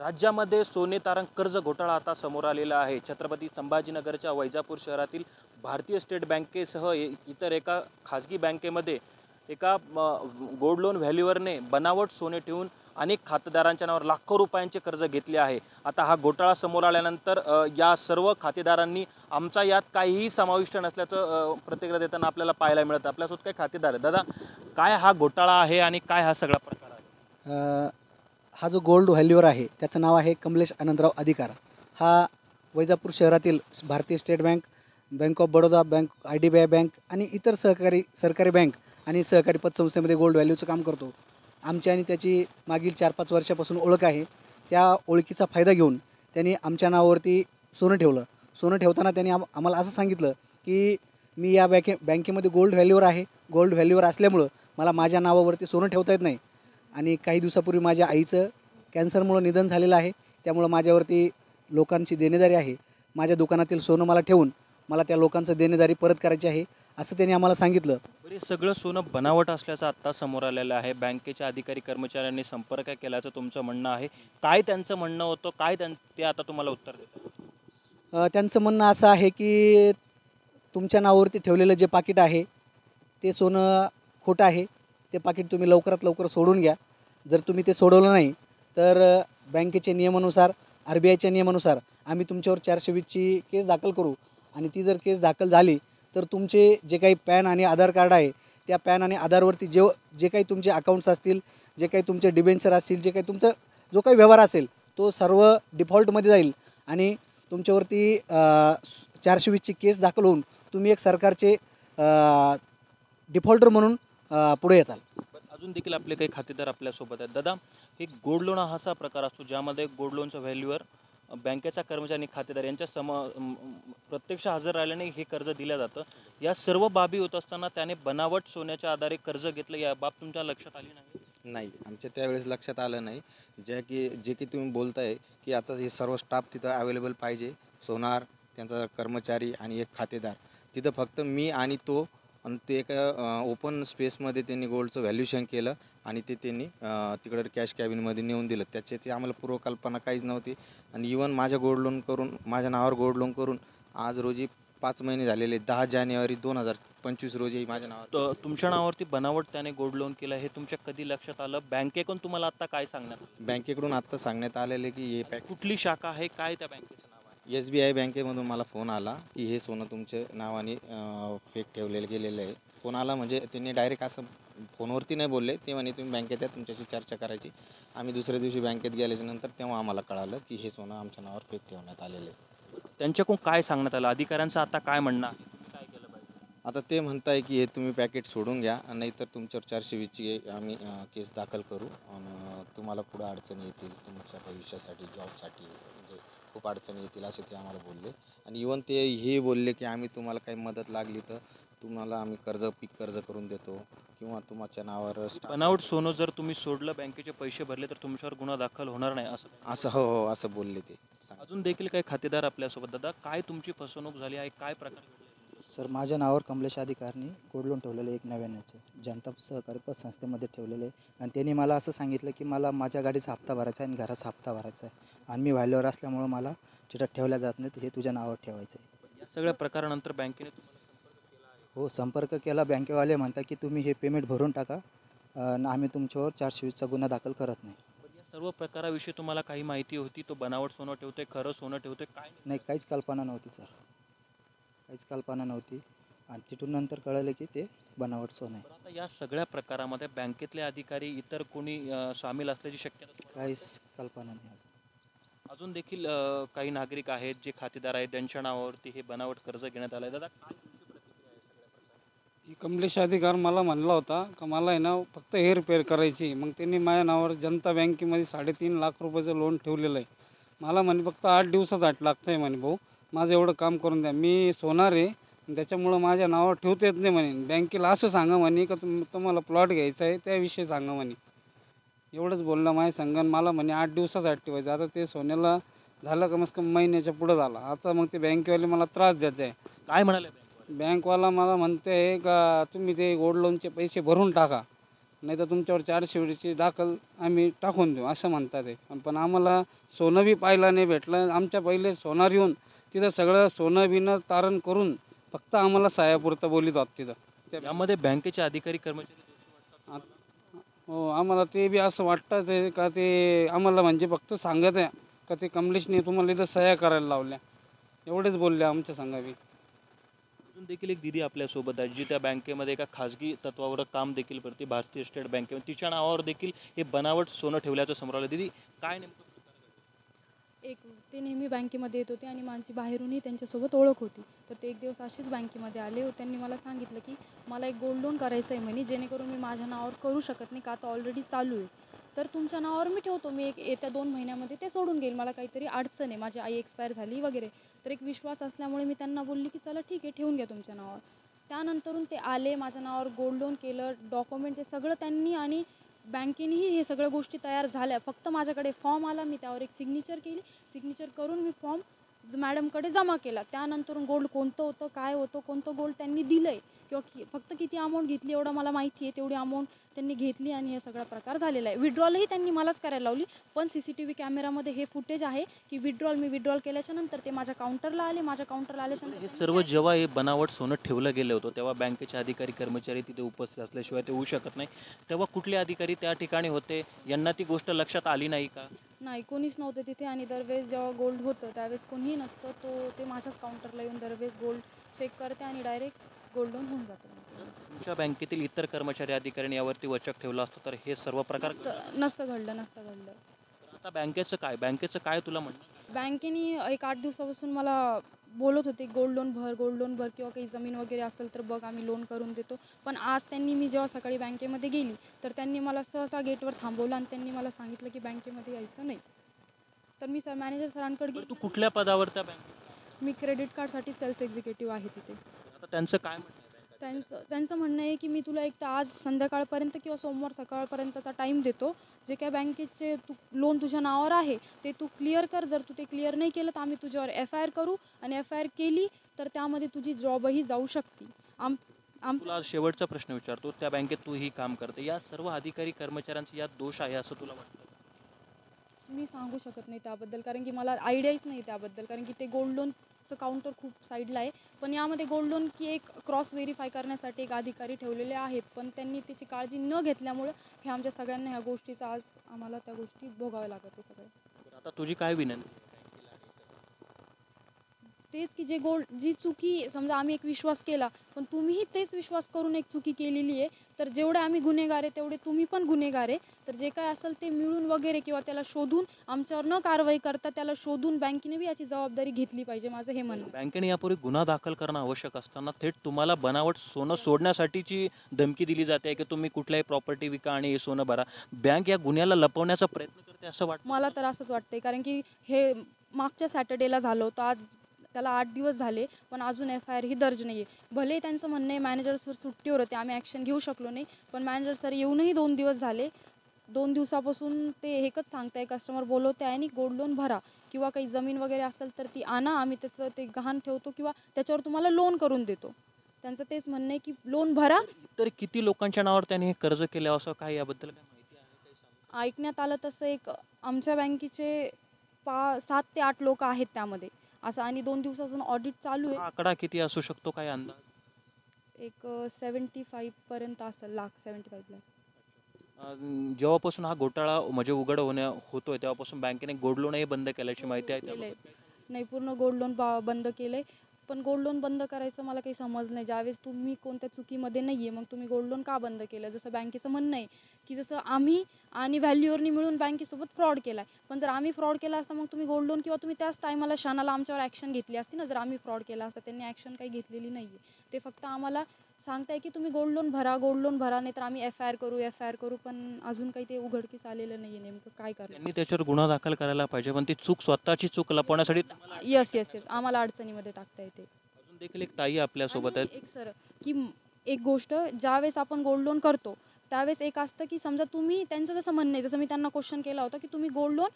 राज्यामध्ये सोने तारण कर्ज घोटाळा आता समोर आलेला आहे। छत्रपती संभाजीनगरच्या वैजापूर शहरातील भारतीय स्टेट बँकेसह इतर एका खाजगी बँकेमध्ये एका गोल्ड लोन व्हॅल्यूअरने बनावट सोने ठेवून अनेक खातेदारांच्या नावावर लाखो रुपयांचे कर्ज घेतले आहे। आता हा घोटाळा समोर आल्यानंतर या सर्व खातेदारांनी आमचा यात काहीही समाविष्ट नसल्याचं प्रतिक्रिया देताना आपल्याला पाहायला मिळतं। आपल्यासोबत काही खातेदार आहे। दादा, काय हा घोटाळा आहे आणि काय हा सगळा प्रकार आहे? हा जो गोल्ड व्हॅल्यूअर आहे त्याचं नाव आहे कमलेश आनंदराव अधिकार। हा वैजापूर शहरातील भारतीय state bank, bank of Baroda bank, IDBI bank आणि इतर सरकारी बँक आणि सहकारी पतसंस्थेमध्ये गोल्ड व्हॅल्यूचं काम करतो। आमची आणि त्याची मागील 4-5 वर्षापासून ओळख आहे। त्या ओळखीचा फायदा घेऊन त्यांनी आमच्या नावावरती सोनं ठेवलं। सोनं ठेवताना त्यांनी आम्हाला असं सांगितलं की मी या बँकेमध्ये गोल्ड व्हॅल्यूअर आहे, गोल्ड व्हॅल्यूअर असल्यामुळं मला माझ्या नावावरती सोनं ठेवता येत नाही आणि काही दिवसापूर्वी माझ्या आईचं कॅन्सरमुळं निधन झालेलं आहे, त्यामुळं माझ्यावरती लोकांची देणेदारी आहे। माझ्या दुकानातील सोनं मला ठेवून मला त्या लोकांचं देणेदारी परत करायची आहे असं त्यांनी आम्हाला सांगितलं। बरे सगळं सोनं बनावट असल्याचं आत्ता समोर आलेलं आहे। बँकेच्या अधिकारी कर्मचाऱ्यांनी संपर्क केल्याचं तुमचं म्हणणं आहे। काय त्यांचं म्हणणं होतं, काय ते आता तुम्हाला उत्तर देतात? त्यांचं म्हणणं असं आहे की तुमच्या नावावरती ठेवलेलं जे पाकीट आहे ते सोनं खोटं आहे, ते पाकीट तुम्ही लवकरात लवकर सोडून घ्या। जर तुम्ही ते सोडवलं नाही तर बँकेच्या नियमानुसार, RBIच्या नियमानुसार आम्ही तुमच्यावर 420ची केस दाखल करू आणि ती जर केस दाखल झाली तर तुमचे जे काही पॅन आणि आधार कार्ड आहे त्या पॅन आणि आधारवरती जे काही तुमचे अकाउंट्स असतील, जे काही तुमचे डिबेंचर असतील, जे काही तुमचं जो काही व्यवहार असेल तो सर्व डिफॉल्टमध्ये जाईल आणि तुमच्यावरती 420ची केस दाखल होऊन तुम्ही एक सरकारचे डिफॉल्टर म्हणून पुढे येताल। अजून देखील आपले काही खातेदार आपल्यासोबत आहेत। दादा, हे गोल्ड लोन हा असा प्रकार असतो ज्यामध्ये गोल्ड लोनचा व्हॅल्यूवर बँकेचा कर्मचारी आणि खातेदार यांच्या प्रत्यक्ष हजर राहिल्याने हे कर्ज दिलं जातं। या सर्व बाबी होत असताना त्याने बनावट सोन्याच्या आधारे कर्ज घेतलं, या बाब तुमच्या लक्षात आली नाही? नाही, आमच्या त्यावेळेस लक्षात आलं नाही। जे की तुम्ही बोलताय की आता हे सर्व स्टाफ तिथं अवेलेबल पाहिजे, सोनार, त्यांचा कर्मचारी आणि एक खातेदार। तिथं फक्त मी आणि तो, आणि ते एका ओपन स्पेसमध्ये त्यांनी गोल्डचं व्हॅल्युएशन केलं आणि ते त्यांनी तिकडं कॅश कॅबिनमध्ये नेऊन दिलं। त्याची आम्हाला पूर्वकल्पना काहीच नव्हती आणि इवन माझ्या नावावर गोल्ड लोन करून आज रोजी 5 महिने झालेले। 10 जानेवारी 2025 रोजी माझ्या नावावर तुमच्या नावावरती बनावट त्याने गोल्ड लोन केलं, हे तुमच्या कधी लक्षात आलं? बँकेकडून तुम्हाला आता काय सांगण्यात आलं? बँकेकडून आत्ता सांगण्यात आलेले की हे कुठली शाखा आहे, काय त्या बँकेचं नाव आहे? SBI बँकेमधून मला फोन आला की हे सोनं तुमच्या नावाने फेक ठेवलेलं गेलेलं आहे। फोन आला म्हणजे त्यांनी डायरेक्ट असं फोनवरती नाही बोलले, ते म्हणे तुम्ही बँकेत या, तुमच्याशी चर्चा करायची। आम्ही दुसऱ्या दिवशी बँकेत गेल्याच्यानंतर तेव्हा आम्हाला कळालं की हे सोनं आमच्या नावावर फेक ठेवण्यात आलेलं आहे। त्यांच्याकडून काय सांगण्यात आलं? अधिकाऱ्यांचं आता काय म्हणणं आहे? काय केलं पाहिजे? आता ते म्हणताय की हे तुम्ही पॅकेट सोडून घ्या, नाहीतर तुमच्यावर 420ची आम्ही केस दाखल करू आणि तुम्हाला पुढं अडचणी येतील, तुमच्या भविष्यासाठी, जॉबसाठी म्हणजे खूप अडचणी येतील असे ते आम्हाला बोलले। आणि इवन ते हे बोलले की आम्ही तुम्हाला काही मदत लागली तर तुम्हाला आम्ही पीक कर्ज करून देतो किंवा तुमच्या नावावर बनावट सोनं जर तुम्ही सोडलं, बँकेचे पैसे भरले तर तुमच्यावर गुन्हा दाखल होणार नाही असं हो असं बोलले ते। अजून देखील काही खातेदार आपल्यासोबत. दादा, काय तुमची फसवणूक झाली आहे, काय प्रकार घडले? सर, माझ्या नावावर कमलेश अधिकारनी गोल्ड लोन ठेवलेलं 199चे जनता सहकारी पतसंस्थेमध्ये ठेवलेले आहे आणि त्यांनी मला असं सांगितलं की मला माझ्या गाडीचा हप्ता भरायचा आहे आणि घराचा हप्ता भरायचा आहे आणि मी व्हॅल्यूअर असल्यामुळं मला तिथं ठेवल्या जात नाही, हे तुझ्या नावावर ठेवायचं आहे। या सगळ्या प्रकारानंतर बँकेने तुम्हाला संपर्क केला आहे? हो, संपर्क केला। बँकेवाले म्हणतात की तुम्ही हे पेमेंट भरून टाका आणि आम्ही तुमच्यावर 420चा गुन्हा दाखल करत नाही। या सर्व प्रकाराविषयी तुम्हाला काही माहिती होती? तो बनावट सोनं ठेवतोय, खरं सोनं ठेवतोय, काय? नाही, काहीच कल्पना नव्हती सर, काहीच कल्पना नव्हती आणि तिथून नंतर कळलं की ते बनावट सोनं आहे। आता या सगळ्या प्रकारामध्ये बँकेतले अधिकारी इतर कोणी सामील असल्याची शक्यता? काहीच कल्पना नाही। अजून देखील काही नागरिक आहेत जे खातेदार आहेत, त्यांच्या नावावरती हे बनावट कर्ज घेण्यात आलंय। दादा, काय तुमची प्रतिक्रिया आहे सगळ्या प्रकारावर? की कमलेश अधिकार मला म्हणला होता का मला आहे ना फक्त हे रिपेअर करायची। मग त्यांनी माझ्या नावावर जनता बँकेमध्ये 3.5 लाख रुपयाचं लोन ठेवलेलं आहे। मला म्हणे फक्त 8 दिवसाचं अट लागतं आहे म्हणे, भाऊ माझं एवढं काम करून द्या, मी सोनार आहे त्याच्यामुळं माझ्या नावावर ठेवता येत नाही म्हणे। बँकेला असं सांगा म्हणे का तुम्हाला प्लॉट घ्यायचा आहे त्याविषयी सांगा म्हणे। एवढंच बोलणं माझ्या संघान मला म्हणे 8 दिवसाचं ठेवायचं। आता ते सोन्याला झालं कमीत कमी महिन्याच्या पुढं झाला। आता मग ते बँकेवाले मला त्रास देत आहे। काय म्हणाले? बँकवाला मला म्हणते का तुम्ही ते गोल्ड लोनचे पैसे भरून टाका नाही तर तुमच्यावर 400ची दाखल आम्ही टाकून देऊ असं म्हणतात आहे. पण आम्हाला सोनं बी पाहायला नाही भेटलं. आमच्या पहिले सोनार येऊन तिथं सगळं सोनं बिनं तारण करून फक्त आम्हाला सायापुरतं बोलीत होत तिथं. यामध्ये बँकेचे अधिकारी कर्मचारी दोषी वाटतात. हो, आम्हाला ते बी असं वाटतं आहे का ते आम्हाला म्हणजे फक्त सांगत आहे का ते कमलेशने तुम्हाला इथं सह्या करायला लावल्या, एवढेच बोलले आमच्या संघाबी. अजून देखील एक दिदी आपल्यासोबत आहे जी त्या बँकेमध्ये एका खाजगी तत्वावर काम देखील करते, भारतीय स्टेट बँकेमध्ये. तिच्या नावावर देखील हे बनावट सोनं ठेवल्याचं समोर आलं. दिदी, काय नेमकं प्रकार घडला? एक ते नेहमी बँकेमध्ये येत होते आणि माझी बाहेरूनही त्यांच्यासोबत ओळख होती. तर ते एक दिवस असेच बँकेमध्ये आले व त्यांनी मला सांगितलं की मला एक गोल्ड लोन करायचं आहे म्हणे, जेणेकरून मी माझ्या नावावर करू शकत नाही का आता ऑलरेडी चालू आहे. तर तुमच्या नावावर मी ठेवतो, मी एक येत्या 2 महिन्यामध्ये ते सोडून घेईल, मला काहीतरी अडचण आहे, माझी आई एक्सपायर झाली वगैरे. तर एक विश्वास असल्यामुळे मी त्यांना बोलली की चला ठीक आहे, ठेवून घ्या तुमच्या नावावर. त्यानंतरून ते आले, माझ्या नावावर गोल्ड लोन केलं, डॉक्युमेंट ते सगळं त्यांनी आणि बँकेनेही हे सगळ्या गोष्टी तयार झाल्या. फक्त माझ्याकडे फॉर्म आला, मी त्यावर एक सिग्नेचर केली, सिग्नेचर करून मी फॉर्म मॅडमकडे जमा केला. त्यानंतरून गोल्ड कोणतं होतं, काय होतं, कोणतं गोल्ड त्यांनी दिलं आहे किंवा फक्त किती अमाऊंट घेतली एवढं मला माहिती आहे, तेवढी अमाऊंट त्यांनी घेतली आणि हे सगळा प्रकार झालेला आहे. विड्रॉलही त्यांनी मलाच करायला लावली, पण CCTV कॅमेरामध्ये हे फुटेज आहे की मी विड्रॉल केल्याच्या नंतर ते माझ्या काउंटरला आले, माझ्या काउंटरला आल्याच्यानंतर हे सर्व जेव्हा हे बनावट सोनं ठेवलं गेलं होतं तेव्हा बँकेचे अधिकारी कर्मचारी तिथे उपस्थित असल्याशिवाय ते होऊ शकत नाही. तेव्हा कुठले अधिकारी त्या ठिकाणी होते? यांना ती गोष्ट लक्षात आली नाही का? नाही, कोणीच नव्हतं तिथे आणि दरवेळेस जेव्हा गोल्ड होतं त्यावेळेस कोणीही नसतं. ते माझ्याच काउंटरला येऊन दरवेळेस गोल्ड चेक करते आणि डायरेक्ट गोल्ड लोन होऊन जातं. तुमच्या बँकेतील इतर कर्मचारी अधिकाऱ्यांनी यावरती वचक ठेवला असतं तर हे सर्व प्रकार नसतं घडलं. तर आता बँकेचं काय तुला म्हणणं? बँकेने एक 8 दिवसापासून मला बोलत होते गोल्ड लोन भर किंवा काही जमीन वगैरे असेल तर बघ, आम्ही लोन करून देतो. पण आज मी जेव्हा सकाळी बँकेमध्ये गेली तर त्यांनी मला सहसा गेटवर थांबवलं आणि त्यांनी मला सांगितलं की बँकेमध्ये यायचं नाही. तर मी मॅनेजर सरांकडे तू गेली. कुठल्या पदावर त्या बँकेत? मी क्रेडिट कार्डसाठी सेल्स एक्झिक्युटिव्ह आहे तिथे. आता त्यांचं काय म्हणणं आहे? त्यांचं म्हणणं आहे की मी तुला एक तर आज संध्याकाळपर्यंत किंवा सोमवार सकाळपर्यंतचा टाईम देतो, जे काय बँकेचे लोन तुझ्या नावावर आहे ते तू क्लिअर कर. जर तू ते क्लिअर नाही केलं तर आम्ही तुझ्यावर FIR करू आणि FIR केली तर त्यामध्ये तुझी जॉबही जाऊ शकते. तुला शेवटचा प्रश्न विचारतो, त्या बँकेत तू ही काम करते, या सर्व अधिकारी कर्मचाऱ्यांचा यात दोष आहे असं तुला वाटतं? मी सांगू शकत नाही त्याबद्दल, कारण की मला आयडियाच नाही त्याबद्दल, कारण की ते गोल्ड लोनचं काउंटर खूप साईडला आहे. पण यामध्ये गोल्ड लोन की एक क्रॉस व्हेरीफाय करण्यासाठी एक अधिकारी ठेवलेले आहेत, पण त्यांनी त्याची काळजी न घेतल्यामुळं हे आमच्या सगळ्यांना ह्या गोष्टीचा आज आम्हाला त्या गोष्टी भोगाव्या लागत आहे सगळ्या. तर आता तुझी काय विनंती? तेच की जी चुकी समजा आम्ही एक विश्वास केला, पण तुम्हीही तेच विश्वास करून एक चुकी केलेली आहे, तर जेवढे आम्ही गुन्हेगार आहे तेवढे तुम्ही पण गुन्हेगार आहे. तर जे काय असेल ते मिळून वगैरे किंवा त्याला शोधून आमच्यावर न कारवाई करता त्याला शोधून बँकेने बी याची जबाबदारी घेतली पाहिजे, माझं हे म्हणणं आहे. बँकेने यापूर्वी गुन्हा दाखल करणं आवश्यक असताना थेट तुम्हाला बनावट सोनं सोडण्यासाठीची धमकी दिली जाते की तुम्ही कुठल्याही प्रॉपर्टी विका आणि हे सोनं भरा. बँक या गुन्ह्याला लपवण्याचा प्रयत्न करते असं वाटतं? मला तर असंच वाटतंय, कारण की हे मागच्या सॅटर्डेला झालं होतं, आज त्याला 8 दिवस झाले पण अजून FIR ही दर्ज नाही आहे. भले त्यांचं म्हणणं आहे मॅनेजर सर सुट्टीवर होते, आम्ही ॲक्शन घेऊ शकलो नाही, पण मॅनेजर सर येऊनही 2 दिवस झाले. 2 दिवसापासून ते एकच सांगताय, कस्टमर बोलवते आहे आणि गोल्ड लोन भरा किंवा काही जमीन वगैरे असेल तर ती आणा, आम्ही त्याचं ते गहाण ठेवतो किंवा त्याच्यावर तुम्हाला लोन करून देतो. त्यांचं तेच म्हणणं आहे की लोन भरा. तर किती लोकांच्या नावावर त्यांनी हे कर्ज केलं असं काय, याबद्दल काय माहिती आहे? काही सांगू? ऐकण्यात आलं तसं एक आमच्या बँकेचे 7 ते 8 लोक आहेत त्यामध्ये असं, आणि 2 दिवसापासून ऑडिट चालू हा आहे. आकडा किती असू शकतो, काय अंदाज? एक 75 पर्यंत असेल, लाख 75 लाख. जेव्हापासून हा घोटाळा म्हणजे उघड होतोय तेव्हापासून बँकेने गोल्ड लोनही बंद केल्याची माहिती आहे. केलंय. त्याबाबत काय सांगू? नाही, पूर्ण गोल्ड लोन बंद केलंय. पण गोल्ड लोन बंद करायचं मला काही समज नाही. ज्यावेळेस तुम्ही कोणत्या चुकीमध्ये नाही आहे, मग तुम्ही गोल्ड लोन का बंद केलं? जसं बँकेचं म्हणणं आहे की जसं आम्ही आणि व्हॅल्युअरनी मिळून बँकेसोबत फ्रॉड केला आहे. पण जर आम्ही फ्रॉड केला असता मग तुम्ही गोल्ड लोन किंवा तुम्ही त्याच टायमाला क्षणाला आमच्यावर ॲक्शन घेतली असती ना. जर आम्ही फ्रॉड केला असता, त्यांनी ॲक्शन काही घेतलेली नाही आहे. ते फक्त आम्हाला सांगताय की तुम्ही गोल्ड लोन भरा, नाही तर आम्ही FIR करू. पण अजून काही ते उघडकीस आलेलं नाही आहे, नेमकं काय करणार. त्यांनी त्याच्यावर गुन्हा दाखल करायला पाहिजे, पण ती स्वतःची चूक लपवण्यासाठी येस आम्हाला अडचणीमध्ये टाकता येते. अजून देखील एक ताई आपल्यासोबत आणि आहेत. एक सर की एक गोष्ट, ज्यावेळेस आपण गोल्ड लोन करतो त्यावेळेस एक असतं की समजा तुम्ही त्यांचं जसं म्हणणं आहे, जसं मी त्यांना क्वेश्चन केला होता की तुम्ही गोल्ड लोन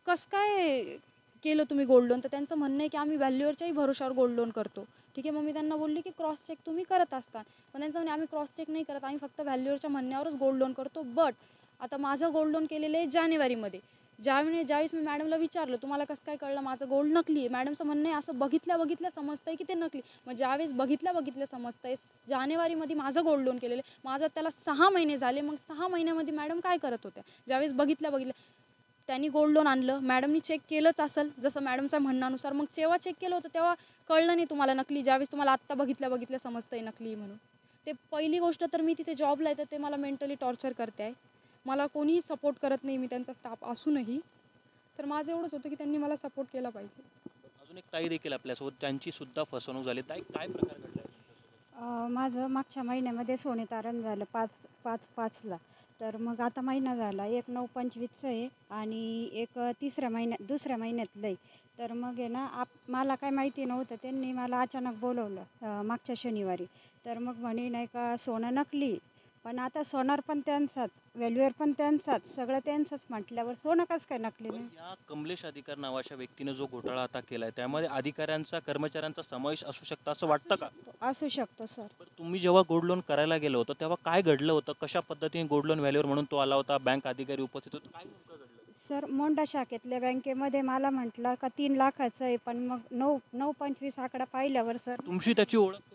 कसं काय केलं तुम्ही गोल्ड लोन, तर त्यांचं म्हणणं आहे की आम्ही व्हॅल्युअरच्याही भरोशावर गोल्ड लोन करतो. ठीक आहे. मग मी त्यांना बोलली की क्रॉस चेक तुम्ही करत असता. पण त्यांचं म्हणे आम्ही क्रॉस चेक नाही करत, आम्ही फक्त व्हॅल्युअरच्या म्हणण्यावरच गोल्ड लोन करतो. बट आता माझं गोल्ड लोन केलेलं आहे जानेवारीमध्ये. ज्यावेळेस मी मॅडमला विचारलं तुम्हाला कसं काय कळलं माझं गोल्ड नकली आहे, मॅडमचं म्हणणं आहे असं बघितल्या समजतंय की ते नकली. मग ज्यावेळेस बघितल्या समजतंय जानेवारीमध्ये माझं गोल्ड लोन केलेलं आहे, माझं त्याला 6 महिने झाले. मग 6 महिन्यामध्ये मॅडम काय करत होत्या? ज्यावेळेस बघितल्या त्यांनी गोल्ड लोन आणलं, मॅडमनी चेक केलंच असेल जसं मॅडमच्या म्हणण्यानुसार. मग जेव्हा चेक केलं होतं तेव्हा कळलं नाही तुम्हाला नकली, ज्यावेळेस तुम्हाला आत्ता बघितल्या समजतंय नकली म्हणून. ते पहिली गोष्ट तर मी तिथे जॉबला आहे तर ते मला मेंटली टॉर्चर करते आहे. मला कोणीही सपोर्ट करत नाही, मी त्यांचा स्टाफ असूनही. तर माझं एवढंच होतं की त्यांनी मला सपोर्ट केला पाहिजे. अजून एक ताई देखील आपल्यासोबत, त्यांची सुद्धा फसवणूक झाली. ताई, काय प्रकार घडला आहे? माझं मागच्या महिन्यामध्ये सोने तारण झालं 5/5/5ला. तर मग आता महिना झाला, एक 9/25चं आहे आणि एक दुसऱ्या महिन्यातलं आहे. तर मग आहे ना मला काय माहिती नव्हतं, त्यांनी मला अचानक बोलवलं मागच्या शनिवारी. तर मग म्हणे नाही का सोनं नकली, पण आता सोनार पण त्यांचाच, व्हॅल्युअर पण त्यांचाच, सगळं त्यांचंच म्हटल्यावर सोनं कसं काय नकली नाही? या कमलेश अधिकार नावाच्या व्यक्तीने जो घोटाळा आता केलाय त्यामध्ये अधिकाऱ्यांचा, कर्मचाऱ्यांचा समावेश असू शकता असं वाटतं का? असू शकतो सर. बरं, तुम्ही जेव्हा गोल्ड लोन करायला गेलो होतं तेव्हा काय घडलं होतं? कशा पद्धतीने गोल्ड लोन व्हॅल्यूअर म्हणून तो आला होता? बँक अधिकारी उपस्थित होते? काय नेमकं घडलं? सर मोंढा शाखेतल्या बँकेमध्ये मला म्हटलं का 3 लाखाचं आहे, पण मग 9/25 आकडा पाहिल्यावर सर तुमची त्याची ओळख कशी?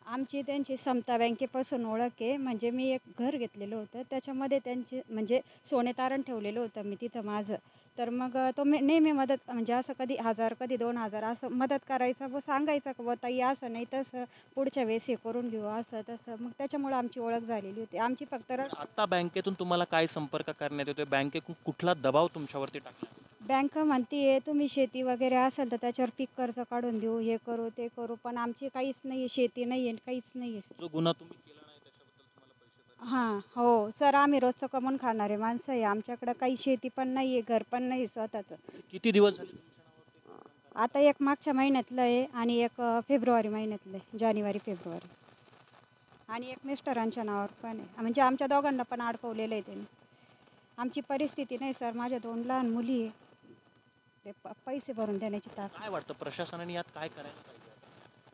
आमची त्यांची समता बँकेपासून ओळख आहे. म्हणजे मी एक घर घेतलेलं होतं, त्याच्यामध्ये त्यांची म्हणजे सोने तारण ठेवलेलं होतं मी तिथं माझं. तर मग तो नेहमी मदत म्हणजे असं कधी 1000 कधी 2000 असं मदत करायचा व सांगायचं का बुवा ताई असं नाही तसं पुढच्या वेळेस हे करून घेऊ असं तसं. मग त्याच्यामुळं आमची ओळख झालेली होती. आमची फक्त आता बँकेतून तुम्हाला काय संपर्क करण्यात येतोय? बँकेतून कुठला दबाव तुमच्यावरती टाकला? बँक म्हणते तुम्ही शेती वगैरे असेल तर त्याच्यावर पीक कर्ज काढून देऊ, हे करू ते करू, पण आमची काहीच नाही आहे, शेती नाही आहे, काहीच नाही आहे. जो गुन्हा तुम्ही केला नाही त्याच्याबद्दल तुम्हाला पैसे भरावे हां हो सर, आम्ही रोजचं कमवून खाणारे माणसं आहे. आमच्याकडं काही शेती पण नाही आहे, घर पण नाही स्वतःचं. लागले? किती दिवस झाले तुमच्या नावावरती? आता एक मागच्या महिन्यातलं आहे आणि एक फेब्रुवारी महिन्यातलं आहे, जानेवारी फेब्रुवारी. आणि एक मिस्टरांच्या नावावर पण आहे, म्हणजे आमच्या दोघांना पण अडकवलेलं आहे त्यांनी. आमची परिस्थिती नाही सर, माझ्या 2 लहान मुली आहे, ते पैसे भरून देण्याची ताकद. काय वाटतं प्रशासनाने यात काय करायला पाहिजे?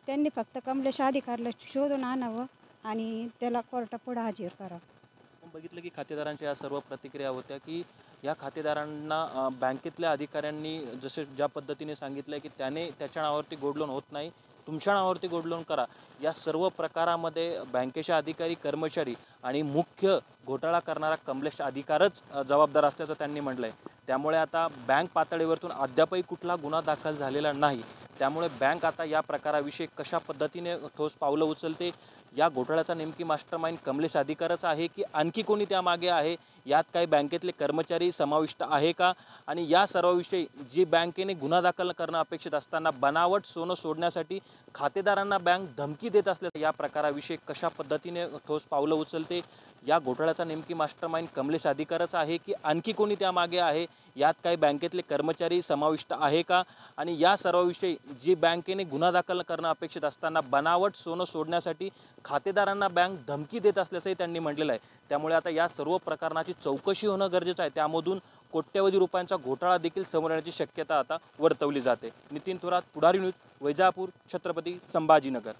त्यांनी फक्त कमलेश अधिकारला शोधून आणावं आणि त्याला कोर्टापुढं हजर करावं. आपण बघितलं की खातेदारांच्या या सर्व प्रतिक्रिया होत्या की या खातेदारांना बँकेतल्या अधिकाऱ्यांनी जसे ज्या पद्धतीने सांगितलं की त्याच्या नावावरती गोल्ड लोन होत नाही, तुमच्या नावावरती गोल्ड लोन करा. या सर्व प्रकारामध्ये बँकेचे अधिकारी, कर्मचारी आणि मुख्य घोटाळा करणारा कमलेश अधिकारच जबाबदार असल्याचं त्यांनी म्हटलं आहे. त्यामुळे आता बँक पातळीवरतून अद्यापही कुठला गुन्हा दाखल झालेला नाही. त्यामुळे बँक आता या प्रकाराविषयी कशा पद्धतीने ठोस पावलं उचलते, या घोटाळ्याचा नेमकी मास्टरमाइंड कमलेश अधिकारच आहे की आणखी कोणी त्यामागे आहे, यात काही बँकेतले कर्मचारी समाविष्ट आहे का? आणि या सर्वाविषयी जी बँकेने गुन्हा दाखल करणं अपेक्षित असताना बनावट सोनं सोडण्यासाठी खातेदारांना बँक धमकी देत असल्याचं या प्रकाराविषयी कशा पद्धतीने ठोस पावलं उचलते, या घोटाळ्याचा नेमकी मास्टरमाइंड कमलेश अधिकारच आहे की आणखी कोणी त्यामागे आहे, यात काही बँकेतले कर्मचारी समाविष्ट आहे का? आणि या सर्वाविषयी जी बँकेने गुन्हा दाखल करणं अपेक्षित असताना बनावट सोनं सोडण्यासाठी खातेदारांना बँक धमकी देत असल्याचंही त्यांनी म्हटलेलं आहे. त्यामुळे आता या सर्व प्रकरणाची चौकशी होणं गरजेचं आहे. त्यामधून कोट्यवधी रुपयांचा घोटाळा देखील समोर येण्याची शक्यता आता वर्तवली जाते. नितीन थोरात, पुढारी न्यूज, वैजापूर, छत्रपती संभाजीनगर.